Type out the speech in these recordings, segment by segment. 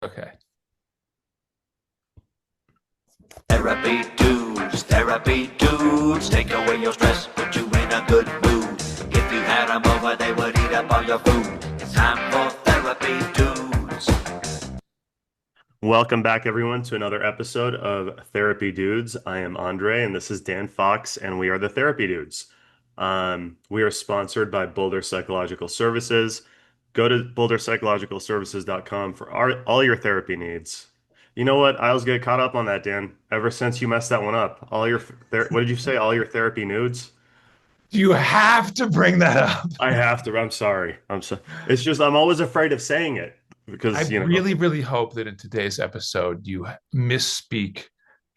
Okay. Therapy dudes, take away your stress, put you in a good mood. If you had them over, they would eat up all your food. It's time for therapy dudes. Welcome back, everyone, to another episode of Therapy Dudes. I am Andre, and this is Dan Fox, and we are the Therapy Dudes. We are sponsored by Boulder Psychological Services. Go to boulderpsychologicalservices.com for all your therapy needs. You know what? I always get caught up on that, Dan. Ever since you messed that one up, what did you say? All your therapy nudes? You have to bring that up. I have to. I'm sorry. I'm so. It's just I'm always afraid of saying it I because really, really hope that in today's episode you misspeak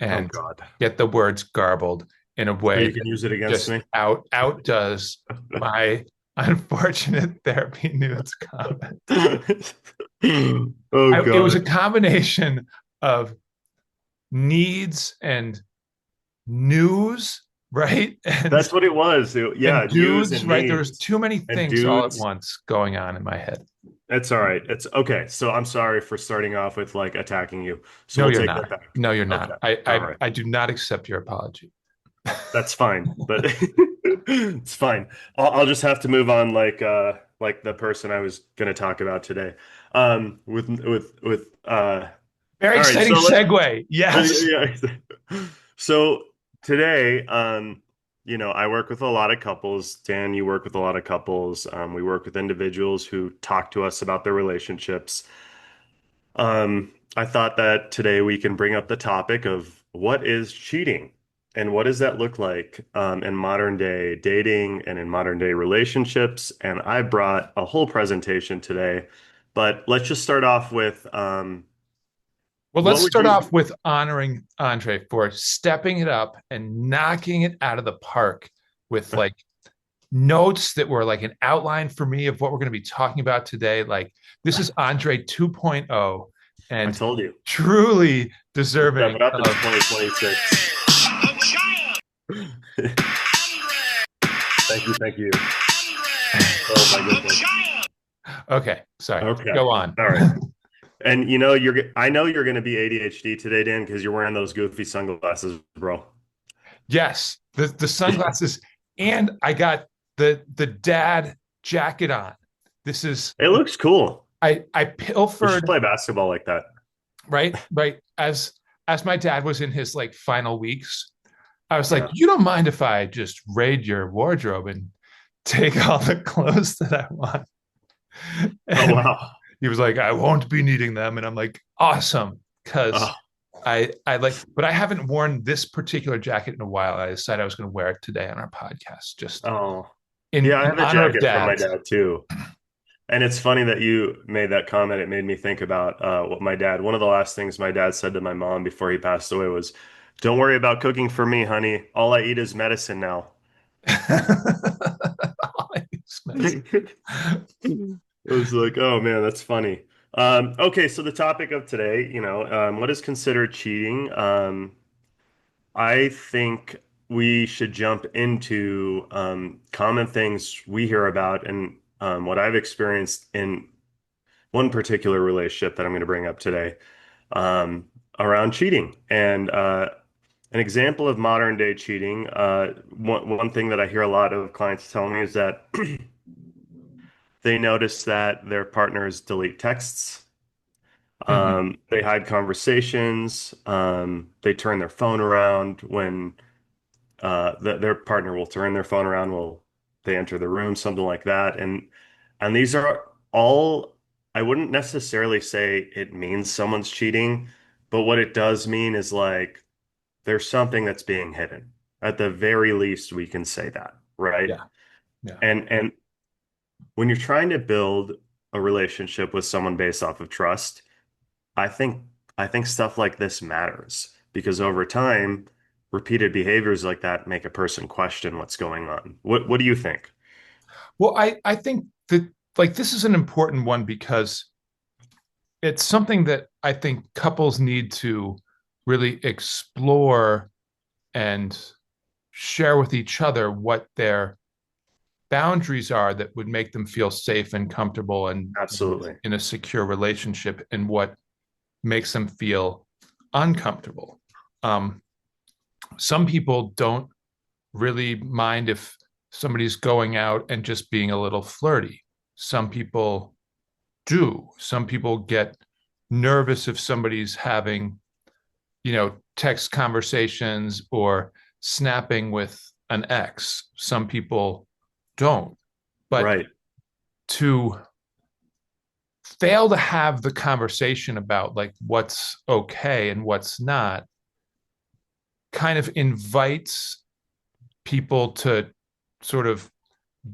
Oh and God. get the words garbled in a So way you that can use it against just me. outdoes my unfortunate therapy nudes comment. Oh It was a God. combination of needs and news, right? And That's what it was. Yeah, news dudes, and right? There was needs too many and things all at dudes. once going on in my head. It's all right. It's okay. So I'm sorry for starting off with like attacking you. So No, we'll you're take that not. back. No, you're Okay. not. I, All I, right. I do not accept your apology. That's fine. But it's fine. I'll just have to move on like the person I was going to talk about today. With Very all right. exciting So let's segue. Yes. yeah. So today, I work with a lot of couples. Dan, you work with a lot of couples. We work with individuals who talk to us about their relationships. I thought that today we can bring up the topic of what is cheating and what does that look like in modern day dating and in modern day relationships. And I brought a whole presentation today, but let's just start off with Well, what let's would start you? off with honoring Andre for stepping it up and knocking it out of the park with like notes that were like an outline for me of what we're going to be talking about today. Like, this is Andre 2.0 I and told you. truly Step deserving it up. It's of. 2026. Thank you. Thank you. Oh my goodness. Okay, sorry. Okay. Go on. All right. And I know you're going to be ADHD today, Dan, because you're wearing those goofy sunglasses, bro. Yes, the sunglasses, and I got the dad jacket on. This is It looks cool. I We should pilfered play basketball like that. right as my dad was in his like final weeks. I was like, Yeah. you don't mind if I just raid your wardrobe and take all the clothes that I want? Oh And wow. he was like, I won't be needing them, and I'm like, awesome, because Oh, I like, but I haven't worn this particular jacket in a while. I decided I was going to wear it today on our podcast, just oh. in Yeah, I have a honor of jacket from my dads. dad too. And it's funny that you made that comment. It made me think about what one of the last things my dad said to my mom before he passed away was, "Don't worry about cooking for me, honey. All I eat is medicine now." It was like, oh man, that's funny. Okay, so the topic of today, what is considered cheating? I think we should jump into common things we hear about and what I've experienced in one particular relationship that I'm going to bring up today um, around cheating. And an example of modern day cheating, one thing that I hear a lot of clients tell me is that they notice that their partners delete texts, Mhm. they hide conversations, they turn their phone around when their partner will turn their phone around while they enter the room, something like that. And these are all, I wouldn't necessarily say it means someone's cheating, but what it does mean is like there's something that's being hidden. At the very least, we can say that, right? Yeah, yeah. And when you're trying to build a relationship with someone based off of trust, I think I think stuff like this matters because over time, repeated behaviors like that make a person question what's going on. What do you think? Well, I think that like this is an important one because it's something that I think couples need to really explore and share with each other what their boundaries are that would make them feel safe and comfortable and Absolutely. in a secure relationship, and what makes them feel uncomfortable. Um, some people don't really mind if somebody's going out and just being a little flirty. Some people do. Some people get nervous if somebody's having, text conversations or snapping with an ex. Some people don't. But Right. to fail to have the conversation about like what's okay and what's not kind of invites people to sort of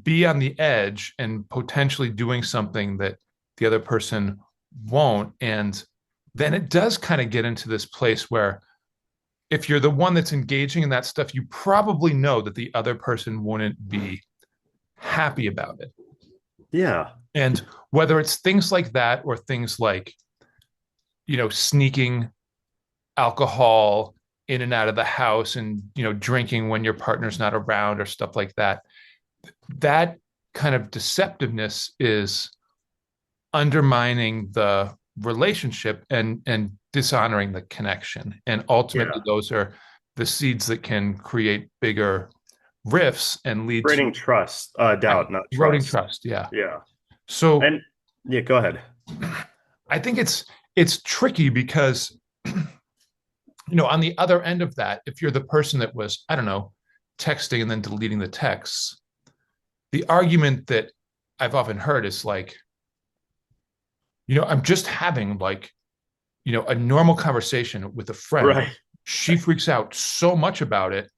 be on the edge and potentially doing something that the other person won't. And then it does kind of get into this place where if you're the one that's engaging in that stuff, you probably know that the other person wouldn't be happy about it. Yeah. And whether it's things like that or things like, sneaking alcohol in and out of the house and, drinking when your partner's not around or stuff like that, that kind of deceptiveness is undermining the relationship and dishonoring the connection. And ultimately, Yeah. those are the seeds that can create bigger rifts and lead to Creating trust, doubt, not eroding trust. trust. Yeah. Yeah. So And yeah, go ahead. I think it's tricky because on the other end of that, if you're the person that was, I don't know, texting and then deleting the texts, the argument that I've often heard is like, I'm just having like, a normal conversation with a friend. Right. She freaks out so much about it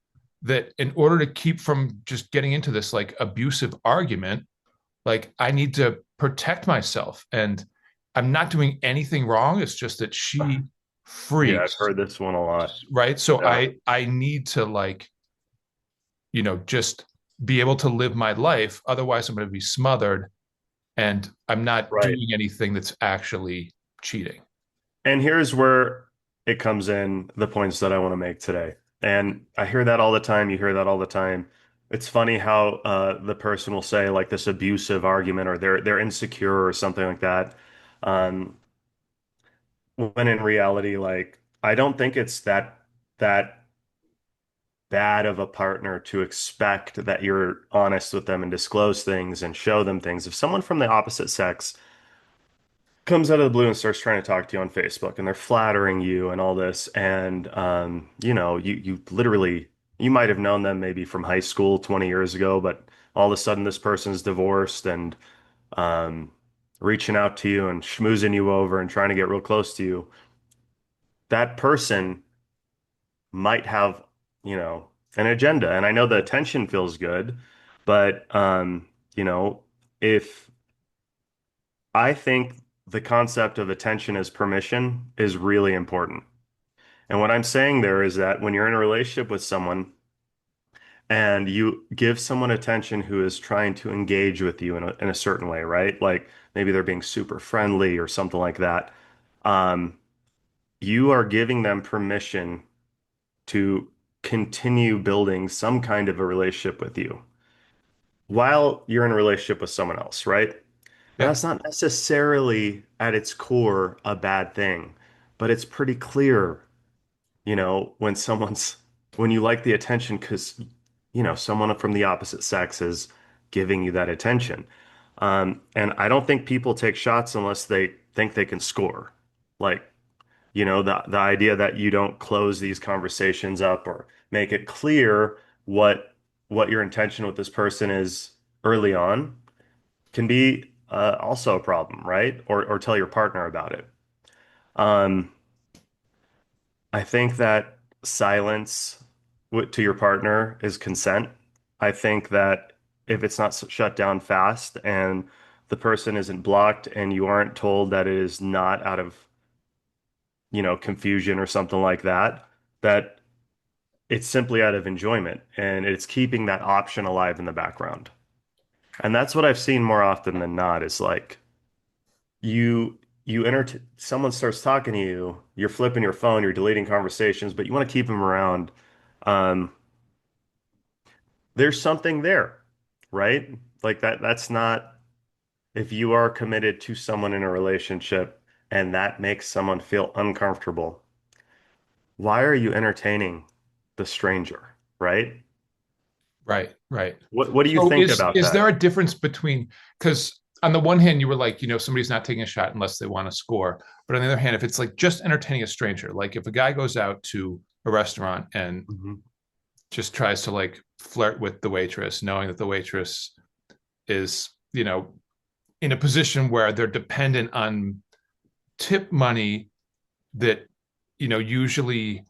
that in order to keep from just getting into this like abusive argument, like I need to protect myself. And I'm not doing anything wrong. It's just that she Yeah, I've freaks, heard this one a lot. right? So Yeah. I need to like, just be able to live my life. Otherwise, I'm going to be smothered and I'm not Right. doing anything that's actually cheating. And here's where it comes in, the points that I want to make today. And I hear that all the time. You hear that all the time. It's funny how the person will say like this abusive argument or they're insecure or something like that. Um, when in reality, like I don't think it's that bad of a partner to expect that you're honest with them and disclose things and show them things. If someone from the opposite sex comes out of the blue and starts trying to talk to you on Facebook and they're flattering you and all this, and you literally you might have known them maybe from high school 20 years ago, but all of a sudden this person's divorced and um, reaching out to you and schmoozing you over and trying to get real close to you. That person might have, an agenda. And I know the attention feels good, but if I think the concept of attention as permission is really important. And what I'm saying there is that when you're in a relationship with someone and you give someone attention who is trying to engage with you in a certain way, right? Like maybe they're being super friendly or something like that. Um, you are giving them permission to continue building some kind of a relationship with you while you're in a relationship with someone else, right? And Yeah. that's not necessarily at its core a bad thing, but it's pretty clear, when you like the attention because, someone from the opposite sex is giving you that attention. And I don't think people take shots unless they think they can score. Like, the idea that you don't close these conversations up or make it clear what your intention with this person is early on can be also a problem, right? Or tell your partner about it. Um, I think that silence to your partner is consent. I think that if it's not shut down fast and the person isn't blocked and you aren't told that it is not out of, confusion or something like that, that it's simply out of enjoyment and it's keeping that option alive in the background. And that's what I've seen more often than not is like you enter someone starts talking to you, you're flipping your phone, you're deleting conversations, but you want to keep them around. Um, there's something there, right? Like that's not if you are committed to someone in a relationship, and that makes someone feel uncomfortable, why are you entertaining the stranger, right? Right, right. What do you So think about is there that? a difference between, because on the one hand you were like, somebody's not taking a shot unless they want to score, but on the other hand, if it's like just entertaining a stranger, like if a guy goes out to a restaurant and Mhm. just tries to like flirt with the waitress, knowing that the waitress is, in a position where they're dependent on tip money that, usually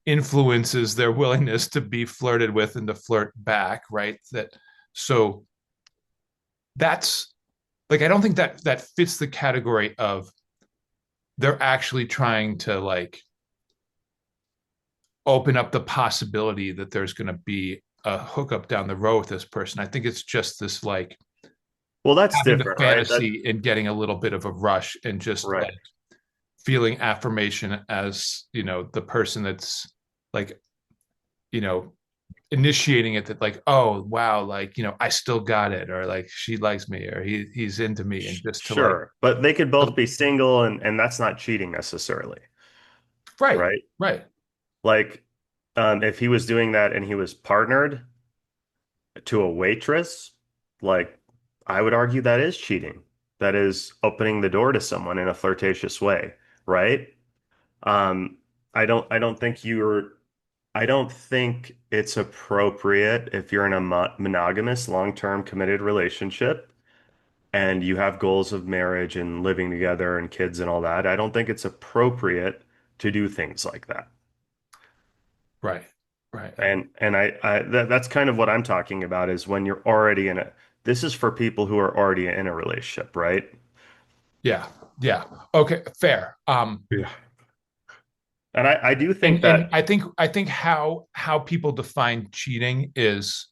influences their willingness to be flirted with and to flirt back, right? So that's like, I don't think that fits the category of they're actually trying to like open up the possibility that there's going to be a hookup down the road with this person. I think it's just this like Well, that's having the different, right? That fantasy and getting a little bit of a rush and just right. like feeling affirmation as, the person that's like, you know, initiating it, that like, oh wow, like, I still got it, or like she likes me, or he's into me, and just to like, Sure, but they could both be single, and that's not cheating necessarily, right, right? right, Like, if he was doing that and he was partnered to a waitress, like, I would argue that is cheating. That is opening the door to someone in a flirtatious way, right? Um, I don't think it's appropriate if you're in a monogamous, long-term committed relationship and you have goals of marriage and living together and kids and all that. I don't think it's appropriate to do things like that. right, right. That's kind of what I'm talking about is when you're already in a, this is for people who are already in a relationship, right? Yeah, yeah. Okay, fair. Yeah. And I do think And that, I think how people define cheating is,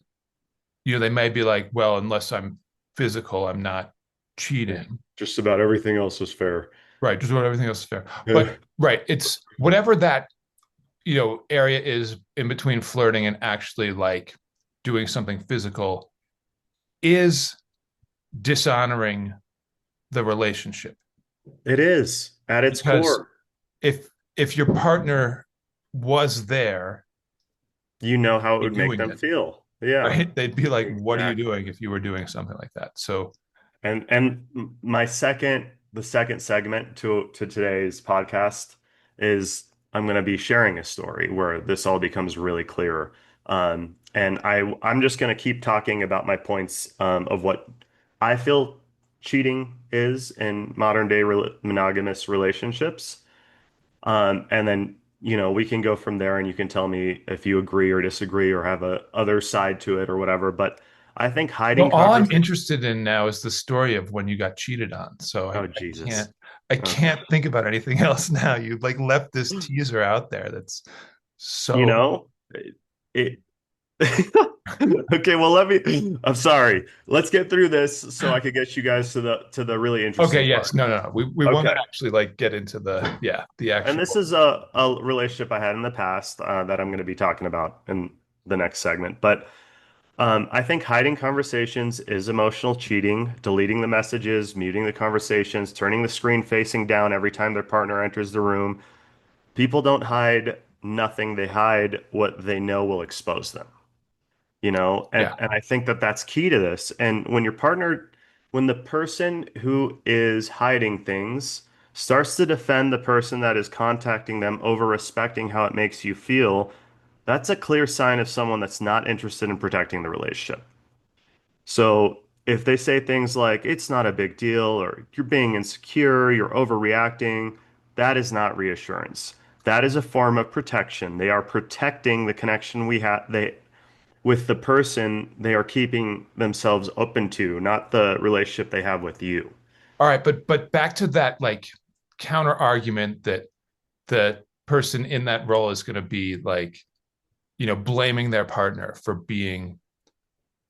they may be like, well, unless I'm physical, I'm not yeah, cheating. just about everything else is fair. Right, just what everything else is fair. Yeah. But right, it's whatever that, area is in between flirting and actually like doing something physical is dishonoring the relationship. It is at its Because core. if your partner was there You know how it would make doing them it, feel. Yeah, right, they'd be like, what are you exactly. doing if you were doing something like that? So My the second segment to today's podcast is I'm going to be sharing a story where this all becomes really clear. And I'm just going to keep talking about my points of what I feel cheating is in modern day monogamous relationships. And then, we can go from there and you can tell me if you agree or disagree or have a other side to it or whatever. But I think well, hiding all I'm conversation. interested in now is the story of when you got cheated on. So I, Oh, I can't Jesus. I Okay. can't think about anything else now. You like left this teaser out there that's You so know, it, okay, well I'm sorry. Let's get through this so I could get you guys to the really okay. interesting Yes, part. no, no, no. We want to Okay. actually like get into the And this actual. is a relationship I had in the past that I'm going to be talking about in the next segment. But I think hiding conversations is emotional cheating, deleting the messages, muting the conversations, turning the screen facing down every time their partner enters the room. People don't hide nothing, they hide what they know will expose them. Yeah. And I think that that's key to this. And when the person who is hiding things starts to defend the person that is contacting them over respecting how it makes you feel, that's a clear sign of someone that's not interested in protecting the relationship. So if they say things like, it's not a big deal, or you're being insecure, you're overreacting, that is not reassurance. That is a form of protection. They are protecting the connection we have with the person they are keeping themselves open to, not the relationship they have with you. All right, but back to that like counter argument that the person in that role is going to be like, blaming their partner for being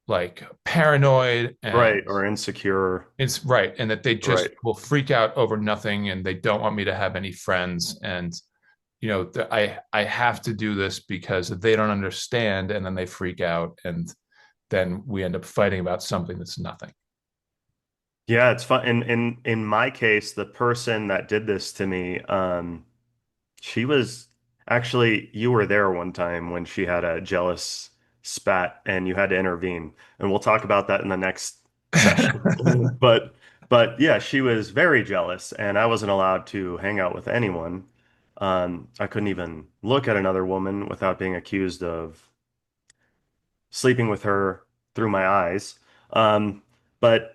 like paranoid, and Right, or insecure. it's right, and that they just Right. will freak out over nothing, and they don't want me to have any friends, and I have to do this because they don't understand, and then they freak out, and then we end up fighting about something that's nothing. Yeah, it's fun. In my case, the person that did this to me, she was actually, you were there one time when she had a jealous spat and you had to intervene. And we'll talk about that in the next session. But yeah, she was very jealous and I wasn't allowed to hang out with anyone. I couldn't even look at another woman without being accused of sleeping with her through my eyes. But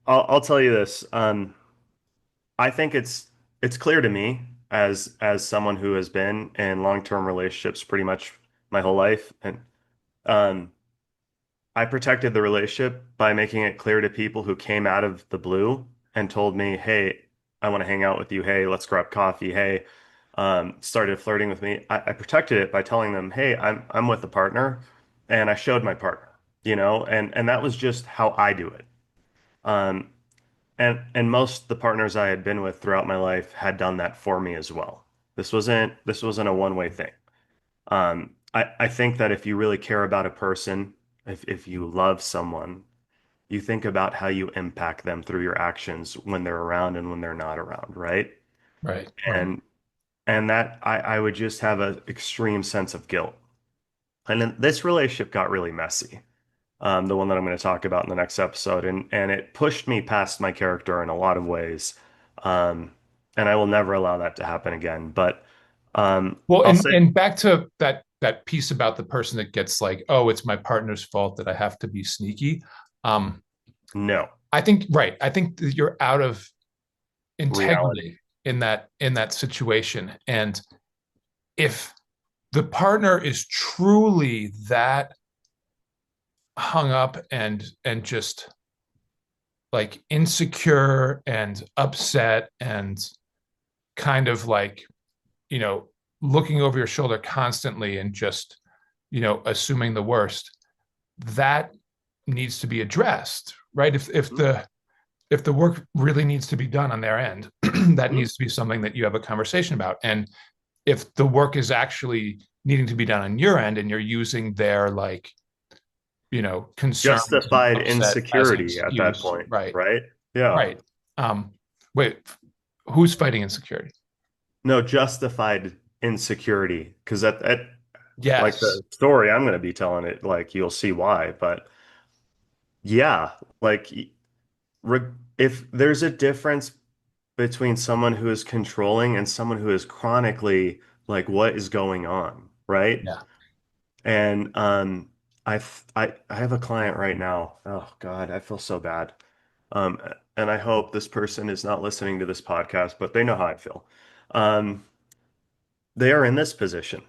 I'll tell you this. I think it's clear to me as someone who has been in long-term relationships pretty much my whole life, and um, I protected the relationship by making it clear to people who came out of the blue and told me, "Hey, I want to hang out with you. Hey, let's grab coffee. Hey," started flirting with me. I protected it by telling them, "Hey, I'm with a partner," and I showed my partner, and that was just how I do it. Um, and most the partners I had been with throughout my life had done that for me as well. This wasn't a one-way thing. I think that if you really care about a person, if you love someone, you think about how you impact them through your actions when they're around and when they're not around, right? Right, right. And that I would just have an extreme sense of guilt. And then this relationship got really messy. The one that I'm going to talk about in the next episode, and it pushed me past my character in a lot of ways, um, and I will never allow that to happen again. But Well, I'll say and back to that piece about the person that gets like, oh, it's my partner's fault that I have to be sneaky. Um, no I think right. I think that you're out of reality. integrity in that situation. And if the partner is truly that hung up and just like insecure and upset and kind of like, you know, looking over your shoulder constantly and just, assuming the worst, that needs to be addressed, right? If the work really needs to be done on their end, that Mhm. needs to be something that you have a conversation about. And if the work is actually needing to be done on your end and you're using their like, concerns and Justified upset as an insecurity at that excuse, point, right? right? Yeah. Right. Wait, who's fighting insecurity? No, justified insecurity, because that like Yes. the story I'm going to be telling it, like you'll see why. But yeah, like re if there's a difference between someone who is controlling and someone who is chronically like what is going on, right? Yeah. And I have a client right now. Oh God, I feel so bad. Um, and I hope this person is not listening to this podcast, but they know how I feel. Um, they are in this position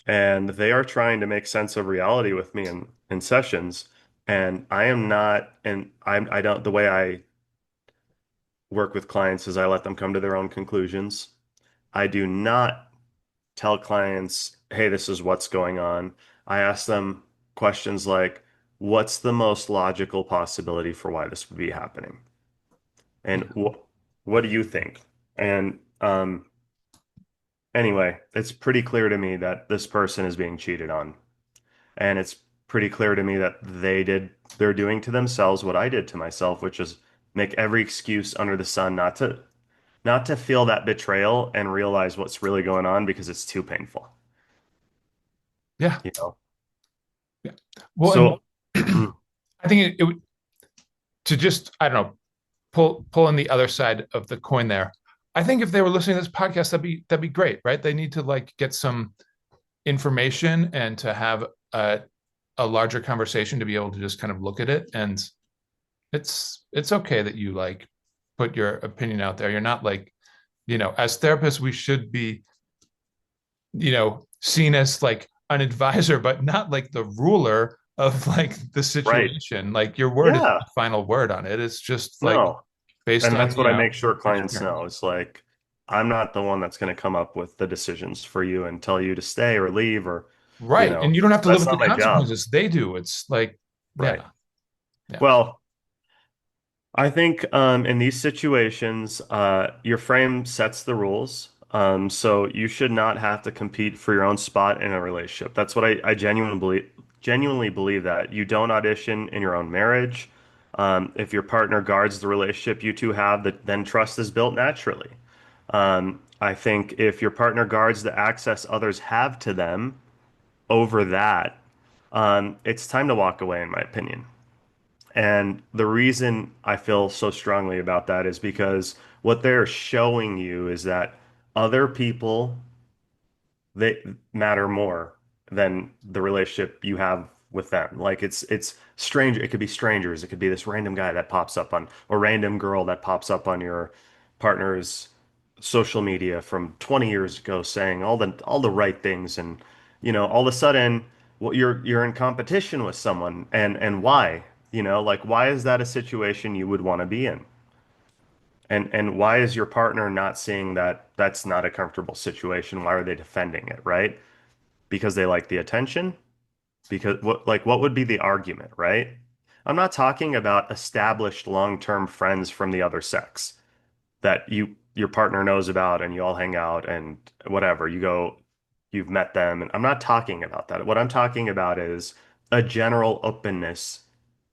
and they are trying to make sense of reality with me in sessions. And I am not, and I don't, the way I work with clients is I let them come to their own conclusions. I do not tell clients, hey, this is what's going on. I ask them questions like, what's the most logical possibility for why this would be happening? And Yeah. what do you think? And anyway, it's pretty clear to me that this person is being cheated on. And it's pretty clear to me that they're doing to themselves what I did to myself, which is make every excuse under the sun not to feel that betrayal and realize what's really going on because it's too painful, Yeah. you know? Yeah. Well, and So, mm, I think it would to just, I don't know, pull in the other side of the coin there. I think if they were listening to this podcast, that'd be great, right? They need to like get some information and to have a larger conversation to be able to just kind of look at it. And it's okay that you like put your opinion out there. You're not like, as therapists, we should be, seen as like an advisor, but not like the ruler of like the right. situation. Like your word is Yeah, the final word on it. It's just like no. based And on, that's what I make sure clients experience. know. It's like, I'm not the one that's going to come up with the decisions for you and tell you to stay or leave or, Right. And you don't have to live that's with the not my job. consequences. They do. It's like, Right. yeah, yeah, Well, I think in these situations, your frame sets the rules. So you should not have to compete for your own spot in a relationship. That's what I genuinely believe that. You don't audition in your own marriage. If your partner guards the relationship you two have, that then trust is built naturally. I think if your partner guards the access others have to them over that, it's time to walk away, in my opinion. And the reason I feel so strongly about that is because what they're showing you is that other people, they matter more than the relationship you have with them. Like it's strange. It could be strangers. It could be this random guy that pops up on, or random girl that pops up on your partner's social media from 20 years ago saying all the right things, and all of a sudden, well, you're in competition with someone, and why? Like, why is that a situation you would want to be in? And why is your partner not seeing that that's not a comfortable situation? Why are they defending it, right? Because they like the attention? Because what would be the argument, right? I'm not talking about established long-term friends from the other sex that your partner knows about and you all hang out and whatever. You've met them, and I'm not talking about that. What I'm talking about is a general openness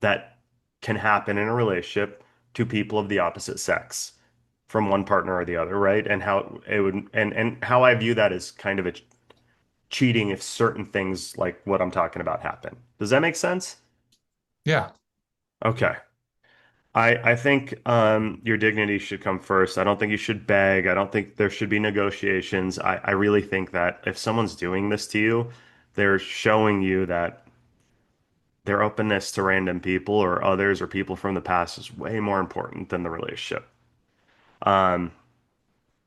that can happen in a relationship to people of the opposite sex from one partner or the other, right? And how it would and how I view that as kind of a cheating if certain things like what I'm talking about happen. Does that make sense? Yeah. Okay. I think your dignity should come first. I don't think you should beg. I don't think there should be negotiations. I really think that if someone's doing this to you, they're showing you that their openness to random people or others or people from the past is way more important than the relationship. Um,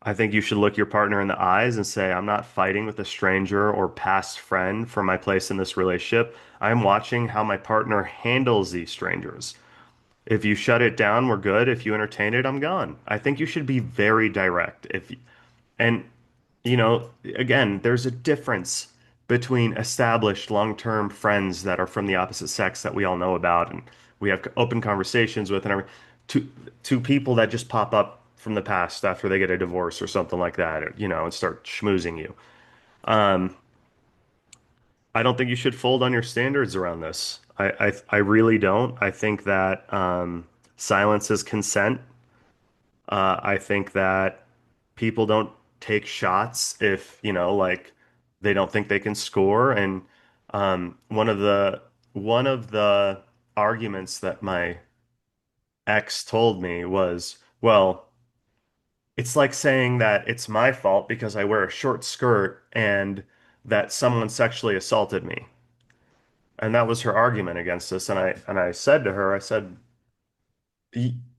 I think you should look your partner in the eyes and say, I'm not fighting with a stranger or past friend for my place in this relationship. I'm watching how my partner handles these strangers. If you shut it down, we're good. If you entertain it, I'm gone. I think you should be very direct. And again, there's a difference between established long-term friends that are from the opposite sex that we all know about and we have open conversations with and everything, to people that just pop up from the past after they get a divorce or something like that, and start schmoozing you. Um, I don't think you should fold on your standards around this. I really don't. I think that silence is consent. I think that people don't take shots if, like they don't think they can score. And one of the arguments that my ex told me was, well, it's like saying that it's my fault because I wear a short skirt and that someone sexually assaulted me. And that was her argument against this. And I said to her, I said,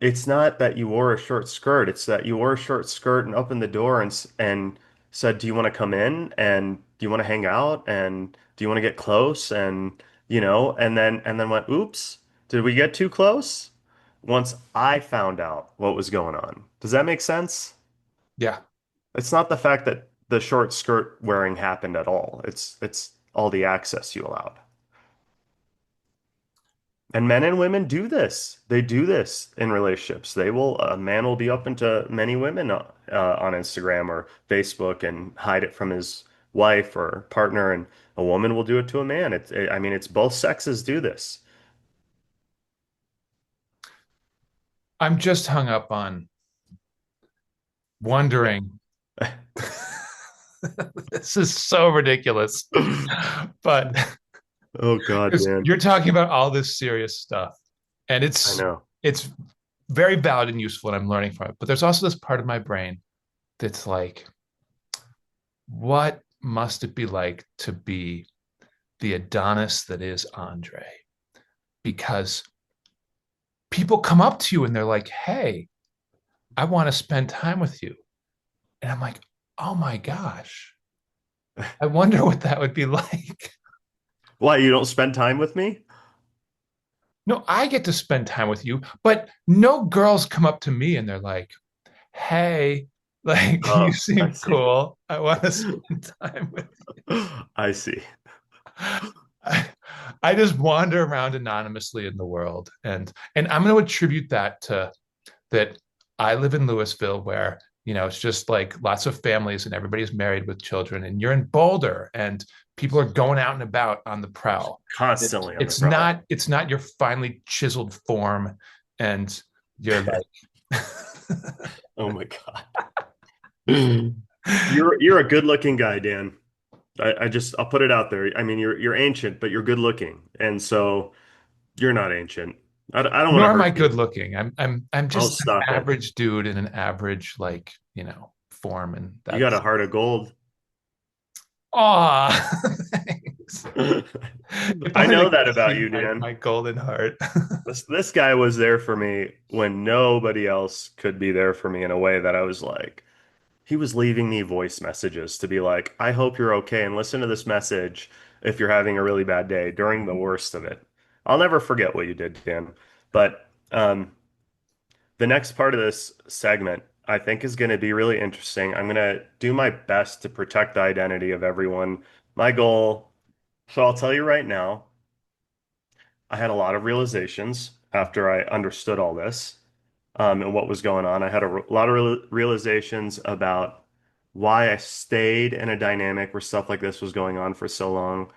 It's not that you wore a short skirt. It's that you wore a short skirt and opened the door and said, "Do you want to come in? And do you want to hang out? And do you want to get close?" And then went, "Oops, did we get too close?" Once I found out what was going on. Does that make sense? Yeah. It's not the fact that the short skirt wearing happened at all. It's all the access you allowed. And men and women do this. They do this in relationships. A man will be open to many women on Instagram or Facebook and hide it from his wife or partner, and a woman will do it to a man. I mean, it's both sexes do this. I'm just hung up on wondering. This is so ridiculous. But Oh God, because man. you're talking about all this serious stuff, and I it's know. it's very valid and useful, and I'm learning from it. But there's also this part of my brain that's like, what must it be like to be the Adonis that is Andre? Because people come up to you and they're like, hey, I want to spend time with you. And I'm like, oh my gosh, I wonder what that would be like. Why, you don't spend time with me? No, I get to spend time with you, but no girls come up to me and they're like, hey, like you Oh, I seem see. cool. I want to spend time with I see. I, I just wander around anonymously in the world. And I'm going to attribute that to that I live in Louisville where It's just like lots of families and everybody's married with children, and you're in Boulder and people are going out and about on the prowl. Constantly on the It's prowl. not your finely chiseled form, and you're like, Oh my God. You're a good looking guy, Dan. I'll put it out there. I mean, you're ancient, but you're good looking, and so you're not ancient. I don't want nor to am hurt I you. good looking. I'm Oh, just an stop it. average dude in an average like form, and You got a that's heart of gold. aw. Thanks. If I only they know could that about see you, Dan. my golden heart. This guy was there for me when nobody else could be there for me in a way that I was like, he was leaving me voice messages to be like, I hope you're okay and listen to this message if you're having a really bad day during the worst of it. I'll never forget what you did, Dan. But the next part of this segment, I think, is going to be really interesting. I'm going to do my best to protect the identity of everyone. My goal, so I'll tell you right now, I had a lot of realizations after I understood all this and what was going on. I had a lot of realizations about why I stayed in a dynamic where stuff like this was going on for so long,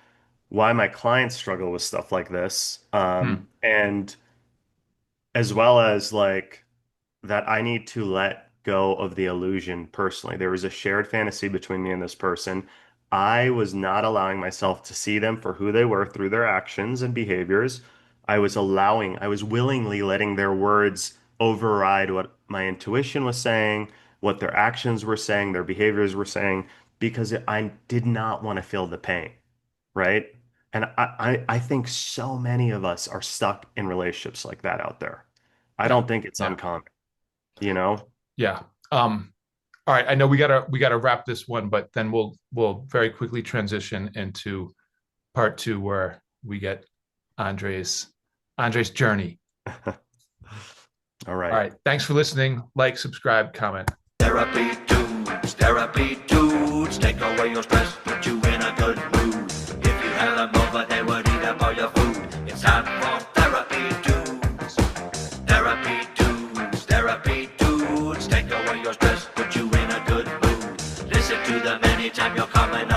why my clients struggle with stuff like this, Hmm. and as well as like that I need to let go of the illusion personally. There was a shared fantasy between me and this person. I was not allowing myself to see them for who they were through their actions and behaviors. I was willingly letting their words override what my intuition was saying, what their actions were saying, their behaviors were saying, because I did not want to feel the pain, right? And I think so many of us are stuck in relationships like that out there. I Yeah. don't think it's Yeah. uncommon, you know? Yeah. All right. I know we gotta wrap this one, but then we'll very quickly transition into part two where we get Andre's Andre's journey. All All right. right. Thanks for listening. Like, subscribe, comment. Therapy dudes, take away your stress, put you in a good mood. If you had them over, they would eat up all your food. It's time for therapy dudes, take away your stress, put you in a good mood. Listen to them anytime you're coming